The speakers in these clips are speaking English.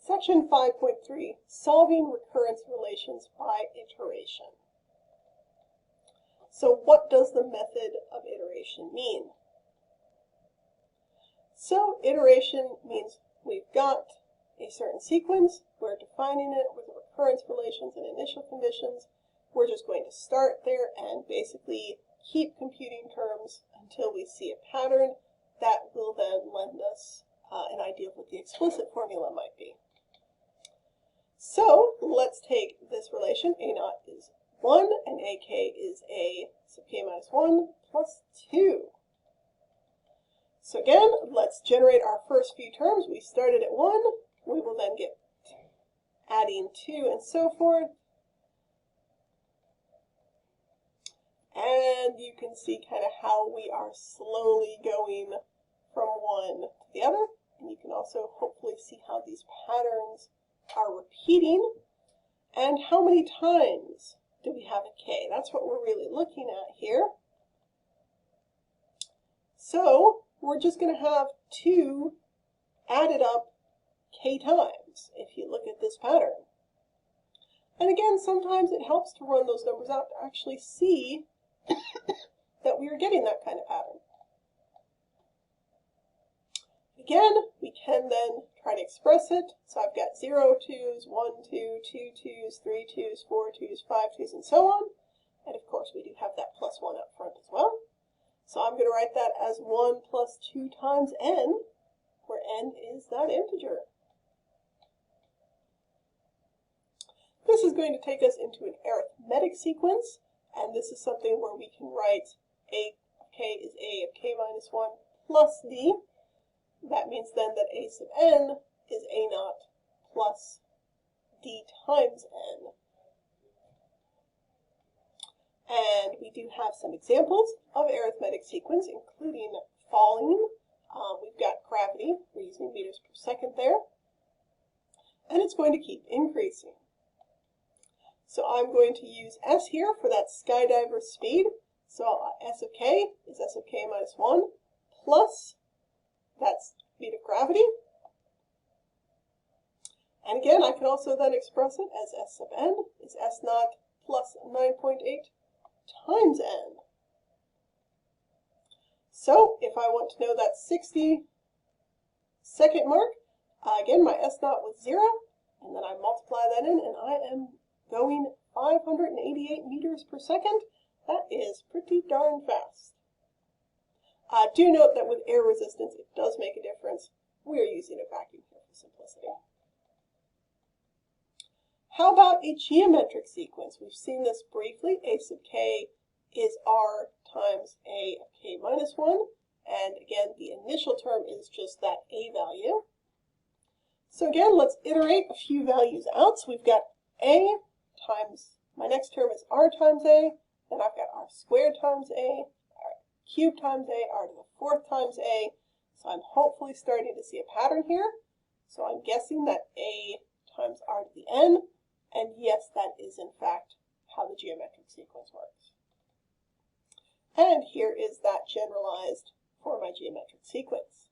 Section 5.3, Solving Recurrence Relations by Iteration. So what does the method of iteration mean? So iteration means we've got a certain sequence, we're defining it with recurrence relations and initial conditions. We're just going to start there and basically keep computing terms until we see a pattern that will then lend us an idea of what the explicit formula might be. So let's take this relation, a naught is 1 and ak is a sub k minus 1 plus 2. So again, let's generate our first few terms. We started at 1, we will then get adding 2 and so forth. And you can see kind of how we are slowly going from one to the other. And you can also hopefully see how these patterns are repeating and how many times do we have a k. That's what we're really looking at here. So we're just going to have 2 added up k times if you look at this pattern. And again, sometimes it helps to run those numbers out to actually see that we are getting that kind of pattern. Again, we can then try to express it. So I've got 0 2's, 1 2, 2 2's, 3 2's, 4 2's, 5 2's, and so on. And of course, we do have that plus 1 up front as well. So I'm going to write that as 1 plus 2 times n, where n is that integer. This is going to take us into an arithmetic sequence, and this is something where we can write a of k is a of k minus 1 plus d. That means then that a sub n is a naught plus d times n. And we do have some examples of arithmetic sequence, including falling. We've got gravity, we're using meters per second there. And it's going to keep increasing. So I'm going to use s here for that skydiver speed. So s of k is s of k minus 1 plus that speed of gravity. And again, I can also then express it as s sub n is s naught plus 9.8 times n. So if I want to know that 60-second mark, again, my s naught was 0, and then I multiply that in, and I am going 588 meters per second. That is pretty darn fast. Do note that with air resistance, it does make a difference. We are using a vacuum here for simplicity. How about a geometric sequence? We've seen this briefly. A sub k is r times a of k minus 1. And again, the initial term is just that a value. So again, let's iterate a few values out. So we've got a times, my next term is r times a. Then I've got r squared times a, r cubed times a, r to the 4th times a. So I'm hopefully starting to see a pattern here. So I'm guessing that a times r to the n. And yes, that is in fact how the geometric sequence works. And here is that generalized for my geometric sequence.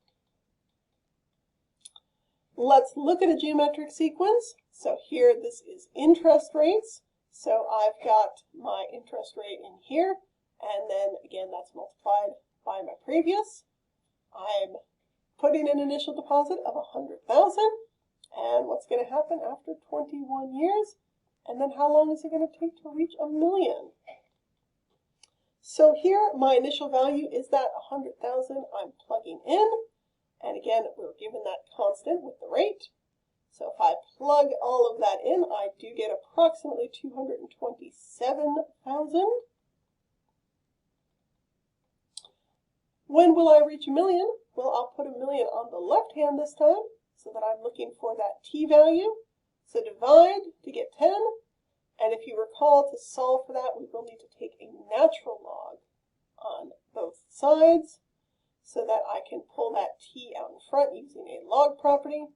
Let's look at a geometric sequence. So here this is interest rates. So I've got my interest rate in here, and then again that's multiplied by my previous. I'm putting an initial deposit of 100,000. And what's going to happen after 21 years? And then how long is it going to take to reach $1 million? So here, my initial value is that 100,000 I'm plugging in. And again, we're given that constant with the rate. So if I plug all of that in, I do get approximately 227,000. When will I reach $1 million? Well, I'll put $1 million on the left hand this time, so that I'm looking for that t value. So divide to get 10, and if you recall, to solve for that, we will need to take a natural log on both sides, so that I can pull that t out in front using a log property,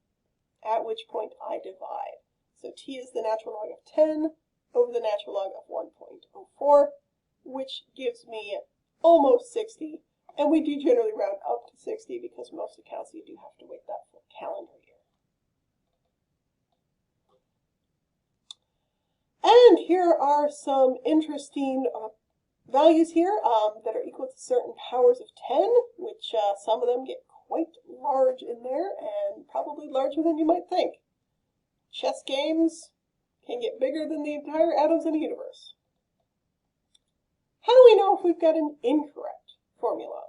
at which point I divide. So t is the natural log of 10 over the natural log of 1.04, which gives me almost 60, and we do generally round up to 60 because most accounts you do have to wait that full calendar year. here are some interesting values here that are equal to certain powers of 10, which some of them get quite large in there and probably larger than you might think. Chess games can get bigger than the entire atoms in the universe. How do we know if we've got an incorrect formula?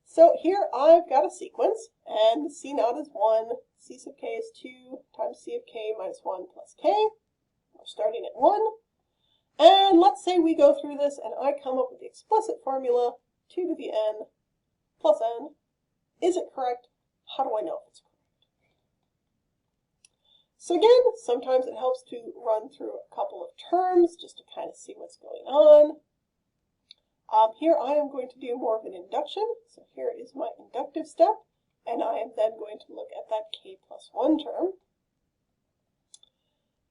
So here I've got a sequence, and C naught is 1, C sub k is 2 times C of k minus 1 plus k. We're starting at 1. And let's say we go through this and I come up with the explicit formula, 2 to the n plus n. Is it correct? How do I know if it's correct? So again, sometimes it helps to run through a couple of terms just to kind of see what's going on. Here I am going to do more of an induction. So here is my inductive step, and I am then going to look at that k plus 1 term.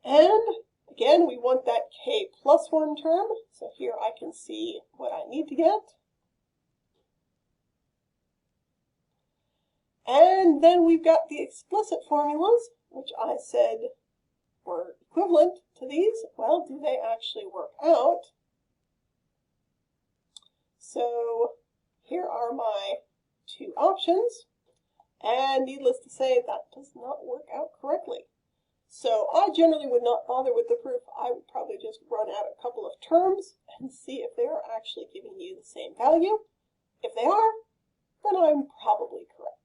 And again, we want that k plus 1 term. So here I can see what I need to get. And then we've got the explicit formulas, which I said were equivalent to these. Well, do they actually work out? So here are my two options, and needless to say, that does not work out correctly. So I generally would not bother with the proof. I would probably just run out a couple of terms and see if they are actually giving you the same value. If they are, then I'm probably correct.